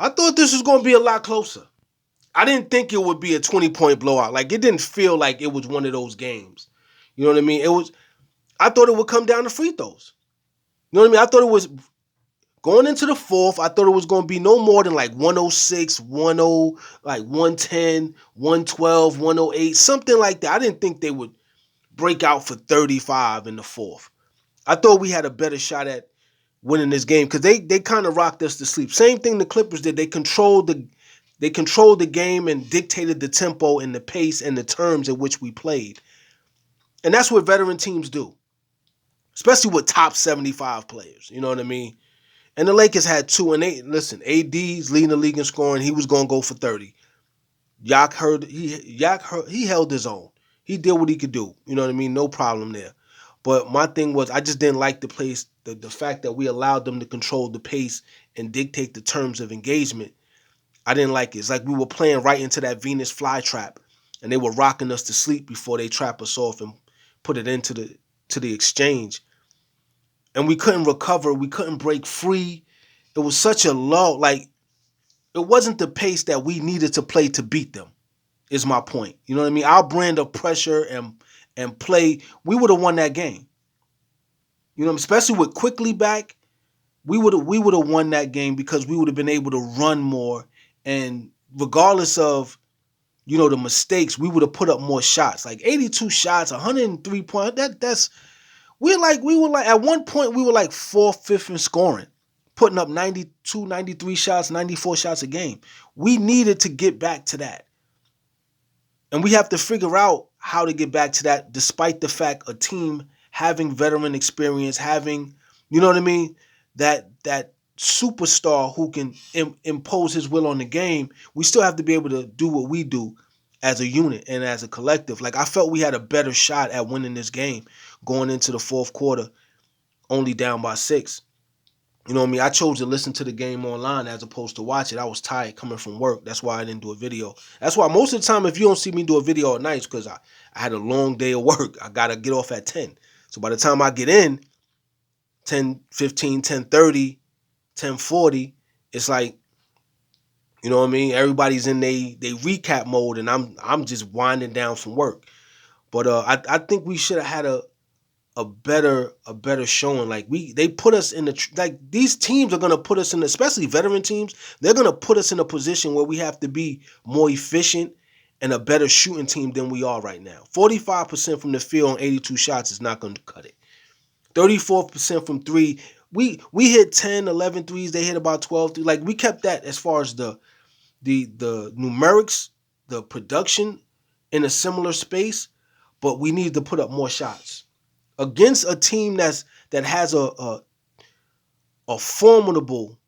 I thought this was going to be a lot closer. I didn't think it would be a 20-point blowout. Like, it didn't feel like it was one of those games. You know what I mean? I thought it would come down to free throws. You know what I mean? I thought it was going into the fourth. I thought it was going to be no more than like 106, 10, like 110, 112, 108, something like that. I didn't think they would break out for 35 in the fourth. I thought we had a better shot at winning this game because they kind of rocked us to sleep. Same thing the Clippers did. They controlled the game and dictated the tempo and the pace and the terms in which we played. And that's what veteran teams do, especially with top 75 players. You know what I mean? And the Lakers had two, and listen, AD's leading the league in scoring. He was going to go for 30. He held his own. He did what he could do. You know what I mean? No problem there. But my thing was, I just didn't like the fact that we allowed them to control the pace and dictate the terms of engagement. I didn't like it. It's like we were playing right into that Venus flytrap, and they were rocking us to sleep before they trap us off and put it into the exchange. And we couldn't recover. We couldn't break free. It was such a low, like, it wasn't the pace that we needed to play to beat them, is my point. You know what I mean? Our brand of pressure and play, we would have won that game. You know, especially with Quickley back, we would have won that game because we would have been able to run more, and regardless of, you know, the mistakes, we would have put up more shots. Like 82 shots, 103 points. We were like at one point we were like fourth, fifth in scoring, putting up 92, 93 shots, 94 shots a game. We needed to get back to that. And we have to figure out how to get back to that, despite the fact a team having veteran experience, having, you know what I mean, that superstar who can impose his will on the game. We still have to be able to do what we do as a unit and as a collective. Like, I felt we had a better shot at winning this game going into the fourth quarter, only down by 6. You know what I mean? I chose to listen to the game online as opposed to watch it. I was tired coming from work. That's why I didn't do a video. That's why most of the time, if you don't see me do a video at night, it's because I had a long day of work. I got to get off at 10. So by the time I get in, 10:15, 10:30, 10:40, it's like, you know what I mean? Everybody's in they recap mode, and I'm just winding down from work. But I think we should have had a better showing. Like, they put us in like, these teams are gonna put us in, especially veteran teams. They're gonna put us in a position where we have to be more efficient and a better shooting team than we are right now. 45% from the field on 82 shots is not gonna cut it. 34% from three. We hit 10, 11 threes. They hit about 12. Like, we kept that as far as the numerics, the production in a similar space, but we need to put up more shots against a team that has a formidable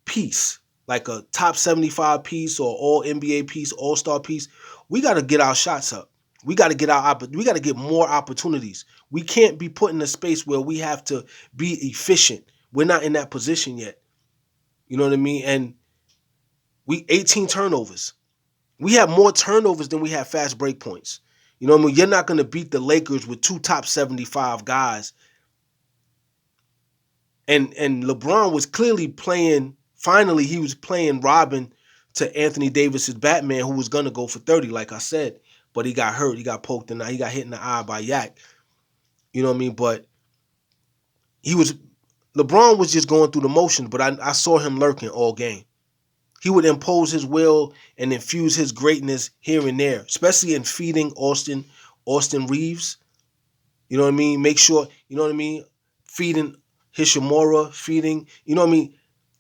piece, like a top 75 piece or all NBA piece, all-star piece. We got to get our shots up. We got to get more opportunities. We can't be put in a space where we have to be efficient. We're not in that position yet. You know what I mean? And we 18 turnovers. We have more turnovers than we have fast break points. You know what I mean? You're not going to beat the Lakers with 2 top 75 guys. And LeBron was clearly playing, finally he was playing Robin to Anthony Davis's Batman, who was going to go for 30, like I said. But he got hurt. He got poked in the eye. He got hit in the eye by Yak. You know what I mean? But LeBron was just going through the motions, but I saw him lurking all game. He would impose his will and infuse his greatness here and there, especially in feeding Austin Reeves. You know what I mean? Make sure, you know what I mean? Feeding Hishimura, you know what I mean?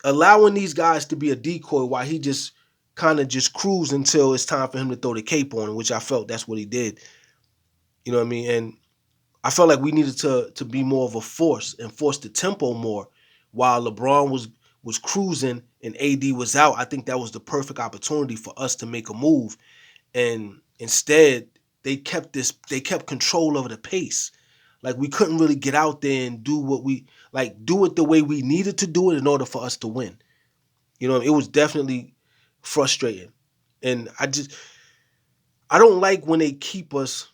Allowing these guys to be a decoy while he just kind of just cruise until it's time for him to throw the cape on him, which I felt that's what he did. You know what I mean? And I felt like we needed to be more of a force and force the tempo more while LeBron was cruising and AD was out. I think that was the perfect opportunity for us to make a move. And instead, they kept control over the pace. Like, we couldn't really get out there and do it the way we needed to do it in order for us to win. You know, it was definitely frustrating. And I don't like when they keep us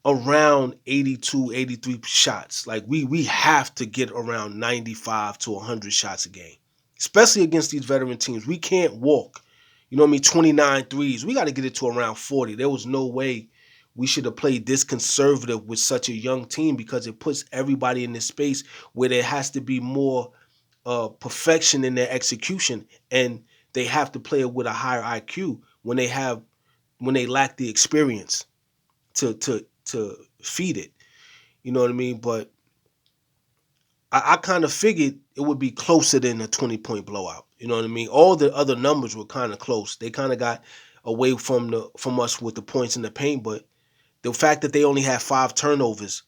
around 82, 83 shots. Like, we have to get around 95 to 100 shots a game. especially against these veteran teams. We can't walk. You know what I mean? 29 threes. We got to get it to around 40. There was no way we should have played this conservative with such a young team because it puts everybody in this space where there has to be more perfection in their execution, and they have to play it with a higher IQ when they lack the experience to feed it. You know what I mean? But I kind of figured it would be closer than a 20-point blowout. You know what I mean? All the other numbers were kind of close. They kind of got away from us with the points in the paint, but the fact that they only had 5 turnovers,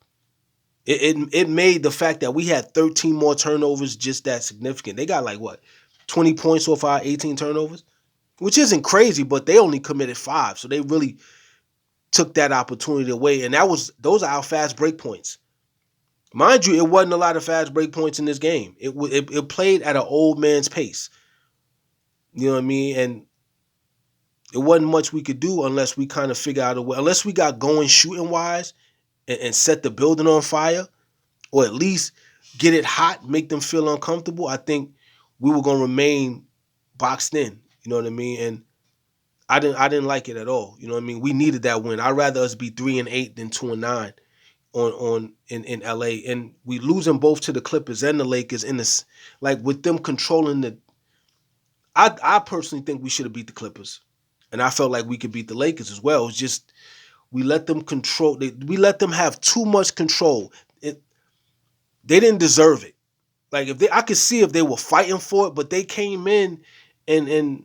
it made the fact that we had 13 more turnovers just that significant. They got like what, 20 points off our 18 turnovers, which isn't crazy, but they only committed 5, so they really took that opportunity away, and those are our fast break points. Mind you, it wasn't a lot of fast break points in this game. It played at an old man's pace. You know what I mean? And it wasn't much we could do unless we kind of figure out a way, unless we got going shooting wise and set the building on fire, or at least get it hot, make them feel uncomfortable. I think we were gonna remain boxed in. You know what I mean? And I didn't like it at all. You know what I mean? We needed that win. I'd rather us be 3-8 than 2-9 in LA, and we losing both to the Clippers and the Lakers in this, like with them controlling the. I personally think we should have beat the Clippers, and I felt like we could beat the Lakers as well. It's just we let them control. We let them have too much control. They didn't deserve it. Like I could see if they were fighting for it, but they came in and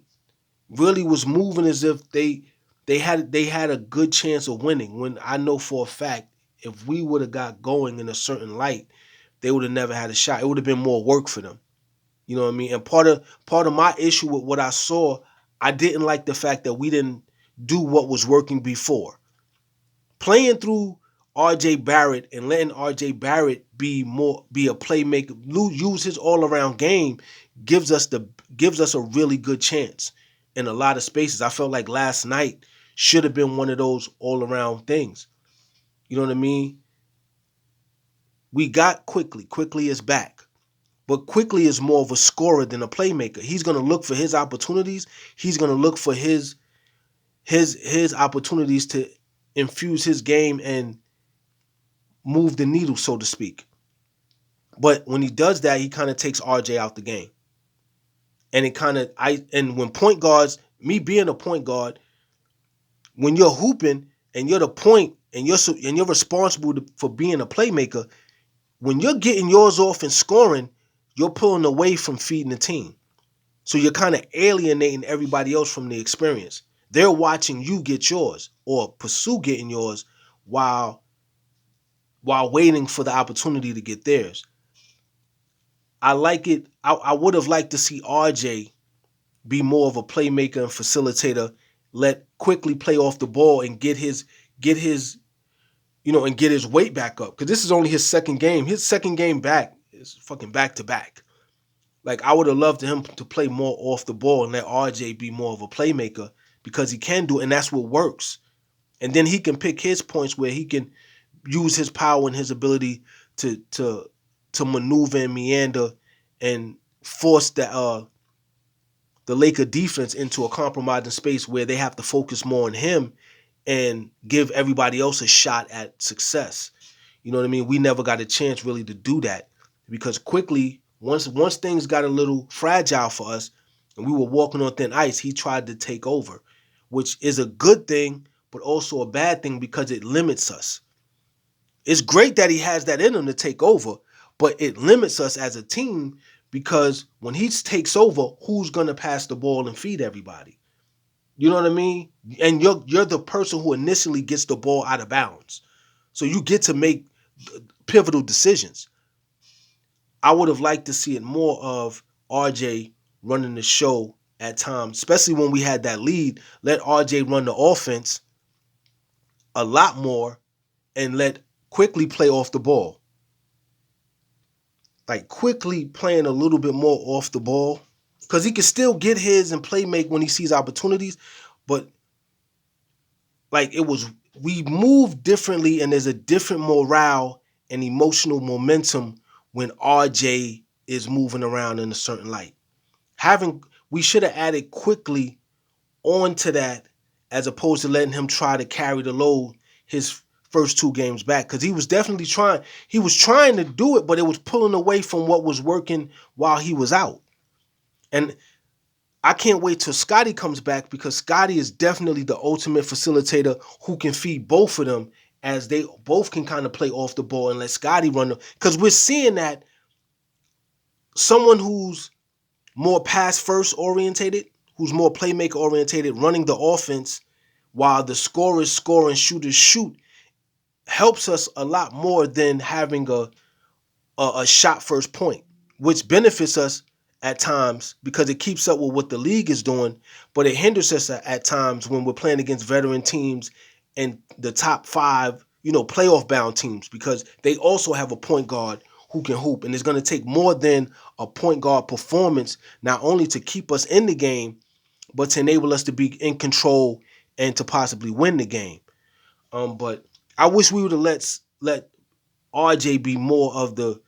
really was moving as if they had a good chance of winning. When I know for a fact, if we would have got going in a certain light, they would have never had a shot. It would have been more work for them. You know what I mean? And part of my issue with what I saw, I didn't like the fact that we didn't do what was working before. Playing through RJ Barrett and letting RJ Barrett be a playmaker, use his all around game, gives us a really good chance in a lot of spaces. I felt like last night should have been one of those all around things. You know what I mean? We got Quickley. Quickley is back. But Quickley is more of a scorer than a playmaker. He's going to look for his opportunities. He's going to look for his opportunities to infuse his game and move the needle, so to speak. But when he does that, he kind of takes RJ out the game. And when point guards, me being a point guard, when you're hooping and you're the point and you're responsible for being a playmaker, when you're getting yours off and scoring, you're pulling away from feeding the team. So you're kind of alienating everybody else from the experience. They're watching you get yours or pursue getting yours while waiting for the opportunity to get theirs. I like it. I would have liked to see RJ be more of a playmaker and facilitator, let Quickley play off the ball and get his and get his weight back up. Because this is only his second game. His second game back is fucking back to back. Like, I would have loved him to play more off the ball and let RJ be more of a playmaker because he can do it, and that's what works. And then he can pick his points where he can use his power and his ability to maneuver and meander and force the Laker defense into a compromising space where they have to focus more on him and give everybody else a shot at success. You know what I mean? We never got a chance really to do that because quickly, once things got a little fragile for us and we were walking on thin ice, he tried to take over, which is a good thing, but also a bad thing because it limits us. It's great that he has that in him to take over, but it limits us as a team because when he takes over, who's going to pass the ball and feed everybody? You know what I mean? And you're the person who initially gets the ball out of bounds. So you get to make pivotal decisions. I would have liked to see it more of RJ running the show at times, especially when we had that lead. Let RJ run the offense a lot more and let Quickley play off the ball. Like Quickley playing a little bit more off the ball because he can still get his and play make when he sees opportunities, but like we move differently and there's a different morale and emotional momentum when RJ is moving around in a certain light. Having we should have added Quickley onto that as opposed to letting him try to carry the load his first two games back, because he was definitely trying. He was trying to do it, but it was pulling away from what was working while he was out. And I can't wait till Scotty comes back, because Scotty is definitely the ultimate facilitator who can feed both of them, as they both can kind of play off the ball and let Scotty run. Because we're seeing that someone who's more pass first orientated, who's more playmaker orientated, running the offense while the scorers score and shooters shoot, helps us a lot more than having a shot first point, which benefits us at times because it keeps up with what the league is doing, but it hinders us at times when we're playing against veteran teams and the top five, playoff bound teams, because they also have a point guard who can hoop. And it's going to take more than a point guard performance, not only to keep us in the game, but to enable us to be in control and to possibly win the game. But I wish we would have let RJ be more of the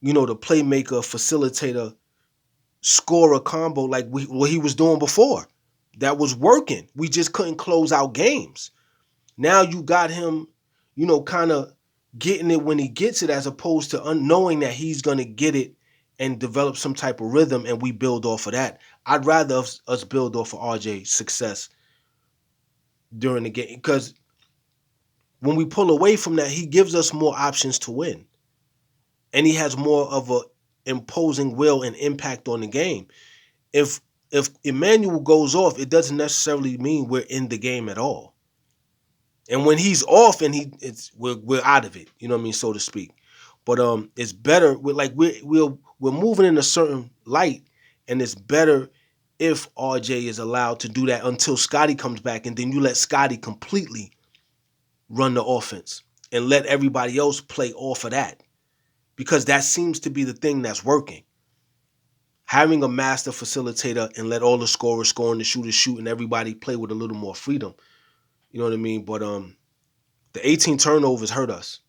playmaker, facilitator, scorer combo like what he was doing before. That was working. We just couldn't close out games. Now you got him, kind of getting it when he gets it, as opposed to unknowing that he's going to get it and develop some type of rhythm, and we build off of that. I'd rather us build off of RJ's success during the game, because when we pull away from that, he gives us more options to win, and he has more of a imposing will and impact on the game. If Emmanuel goes off, it doesn't necessarily mean we're in the game at all. And when he's off and we're out of it, you know what I mean, so to speak. But it's better. We're moving in a certain light, and it's better if RJ is allowed to do that until Scotty comes back, and then you let Scotty completely run the offense and let everybody else play off of that, because that seems to be the thing that's working. Having a master facilitator and let all the scorers score and the shooters shoot and everybody play with a little more freedom. You know what I mean? But the 18 turnovers hurt us.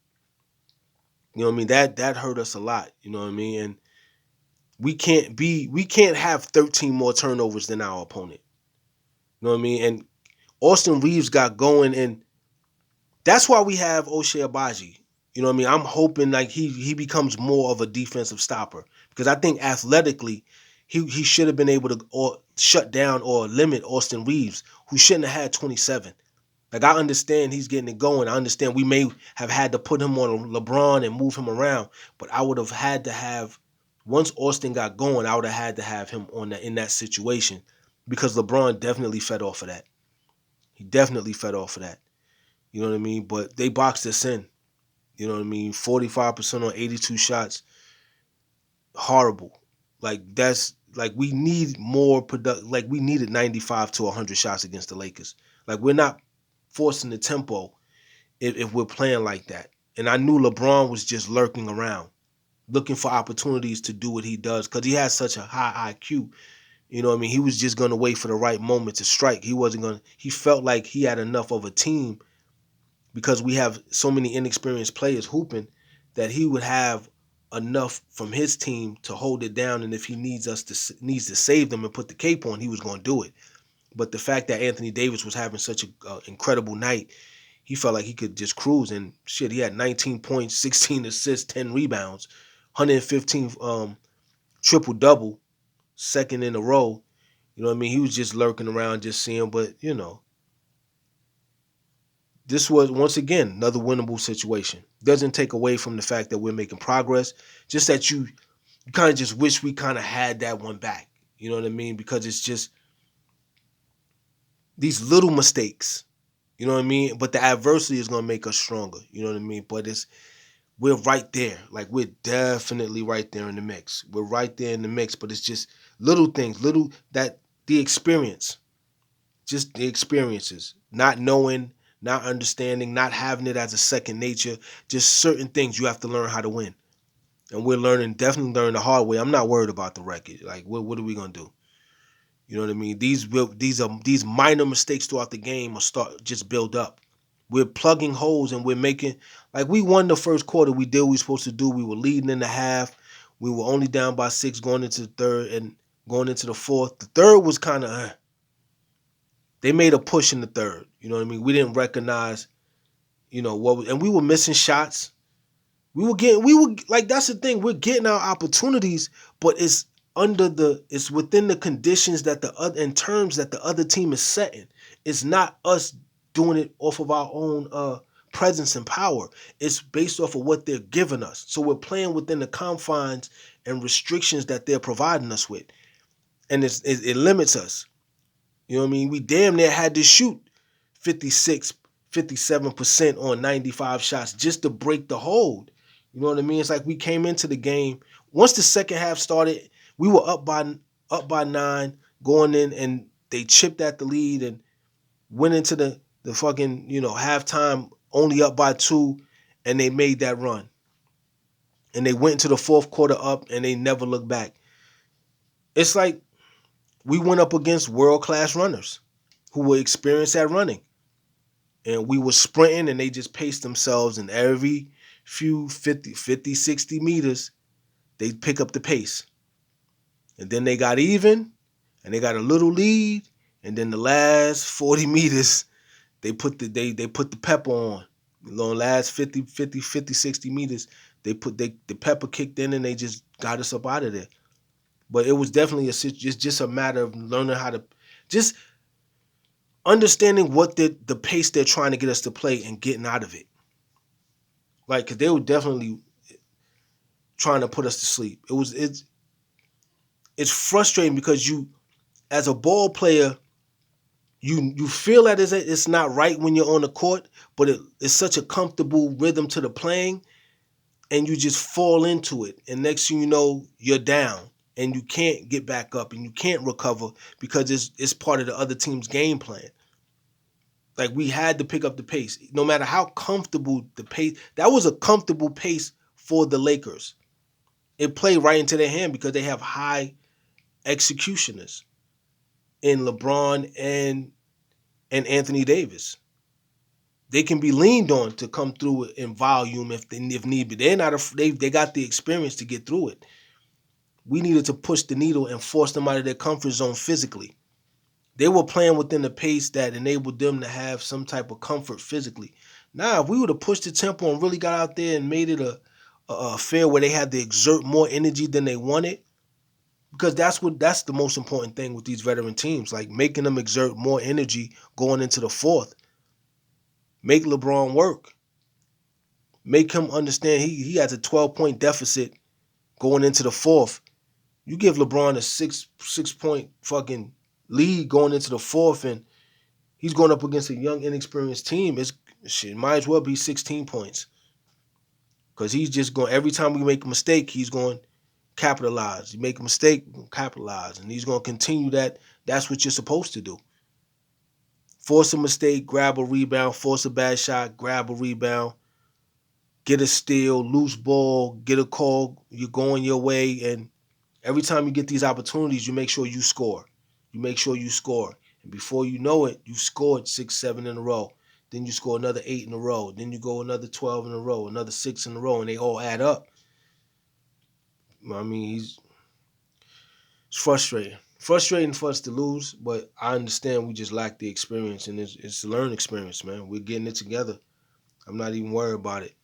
You know what I mean? That hurt us a lot. You know what I mean? And we can't have 13 more turnovers than our opponent. You know what I mean? And Austin Reeves got going, and that's why we have Ochai Agbaji. You know what I mean? I'm hoping like he becomes more of a defensive stopper, because I think athletically he should have been able to shut down or limit Austin Reeves, who shouldn't have had 27. Like, I understand he's getting it going. I understand we may have had to put him on LeBron and move him around, but I would have had to have, once Austin got going, I would have had to have him on in that situation, because LeBron definitely fed off of that. He definitely fed off of that. You know what I mean? But they boxed us in. You know what I mean? 45% on 82 shots. Horrible. Like, that's like, we need more like, we needed 95 to 100 shots against the Lakers. Like, we're not forcing the tempo if we're playing like that. And I knew LeBron was just lurking around, looking for opportunities to do what he does, because he has such a high IQ. You know what I mean? He was just going to wait for the right moment to strike. He felt like he had enough of a team, because we have so many inexperienced players hooping, that he would have enough from his team to hold it down. And if he needs to save them and put the cape on, he was going to do it. But the fact that Anthony Davis was having such an incredible night, he felt like he could just cruise. And shit, he had 19 points, 16 assists, 10 rebounds, 115 triple-double, second in a row. You know what I mean? He was just lurking around, just seeing. But, this was, once again, another winnable situation. Doesn't take away from the fact that we're making progress. Just that you kind of just wish we kind of had that one back. You know what I mean? Because it's just these little mistakes. You know what I mean? But the adversity is going to make us stronger. You know what I mean? But we're right there. Like, we're definitely right there in the mix. We're right there in the mix, but it's just little things, the experience, just the experiences, not knowing, not understanding, not having it as a second nature, just certain things you have to learn how to win. And we're definitely learning the hard way. I'm not worried about the record. Like, what are we going to do? You know what I mean? These minor mistakes throughout the game will just build up. We're plugging holes, and we're making, like, we won the first quarter. We did what we were supposed to do. We were leading in the half. We were only down by 6 going into the third, and going into the fourth. The third was kind of, they made a push in the third. You know what I mean? We didn't recognize, and we were missing shots. We were like, that's the thing. We're getting our opportunities, but it's within the conditions that the other, in terms that the other team is setting. It's not us doing it off of our own presence and power. It's based off of what they're giving us. So we're playing within the confines and restrictions that they're providing us with, and it limits us. You know what I mean? We damn near had to shoot 56, 57% on 95 shots just to break the hold. You know what I mean? It's like we came into the game. Once the second half started, we were up by 9 going in, and they chipped at the lead and went into the fucking, halftime only up by 2, and they made that run. And they went into the fourth quarter up, and they never looked back. It's like we went up against world-class runners who were experienced at running. And we were sprinting, and they just paced themselves, and every few 50, 60 meters, they pick up the pace. And then they got even, and they got a little lead, and then the last 40 meters, they put the pepper on. The last 50, 60 meters, the pepper kicked in, and they just got us up out of there. But it was definitely just a matter of learning how to, just understanding what the pace they're trying to get us to play and getting out of it. Like, because they were definitely trying to put us to sleep. It's frustrating because you, as a ball player, you feel that it's not right when you're on the court, but it's such a comfortable rhythm to the playing, and you just fall into it. And next thing you know, you're down, and you can't get back up, and you can't recover because it's part of the other team's game plan. Like, we had to pick up the pace. No matter how comfortable the pace, that was a comfortable pace for the Lakers. It played right into their hand because they have high executioners in LeBron and Anthony Davis. They can be leaned on to come through in volume if need be. They got the experience to get through it. We needed to push the needle and force them out of their comfort zone physically. They were playing within the pace that enabled them to have some type of comfort physically. Now, if we would have pushed the tempo and really got out there and made it a affair where they had to exert more energy than they wanted, because that's the most important thing with these veteran teams, like making them exert more energy going into the fourth. Make LeBron work. Make him understand he has a 12-point deficit going into the fourth. You give LeBron a 6-point fucking lead going into the fourth, and he's going up against a young, inexperienced team. It might as well be 16 points. Because he's just going, every time we make a mistake, he's going to capitalize. You make a mistake, capitalize. And he's going to continue that. That's what you're supposed to do. Force a mistake, grab a rebound, force a bad shot, grab a rebound, get a steal, loose ball, get a call, you're going your way. And every time you get these opportunities, you make sure you score. You make sure you score. And before you know it, you scored 6, 7 in a row. Then you score another 8 in a row. Then you go another 12 in a row, another 6 in a row, and they all add up. I mean, it's frustrating. Frustrating for us to lose, but I understand we just lack the experience, and it's a learning experience, man. We're getting it together. I'm not even worried about it.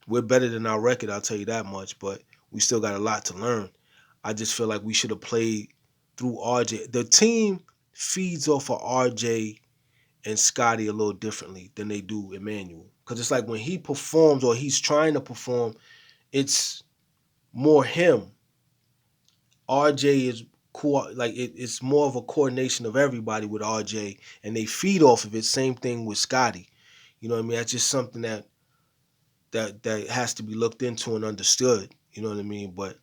We're better than our record, I'll tell you that much, but we still got a lot to learn. I just feel like we should have played through RJ. The team feeds off of RJ and Scotty a little differently than they do Emmanuel. Because it's like when he performs or he's trying to perform, it's more him. RJ is like it's more of a coordination of everybody with RJ, and they feed off of it. Same thing with Scotty. You know what I mean? That's just something that has to be looked into and understood. You know what I mean? But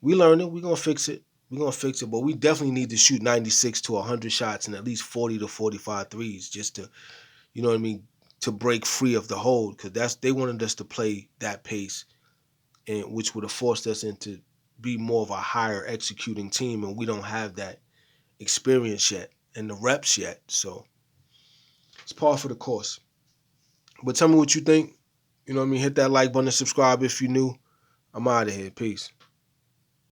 we learn it. We're gonna fix it. We're gonna fix it. But we definitely need to shoot 96 to 100 shots and at least 40 to 45 threes just to, you know what I mean, to break free of the hold, because they wanted us to play that pace, and which would have forced us into be more of a higher executing team, and we don't have that experience yet and the reps yet. So it's par for the course. But tell me what you think. You know what I mean? Hit that like button and subscribe if you're new. I'm out of here. Peace.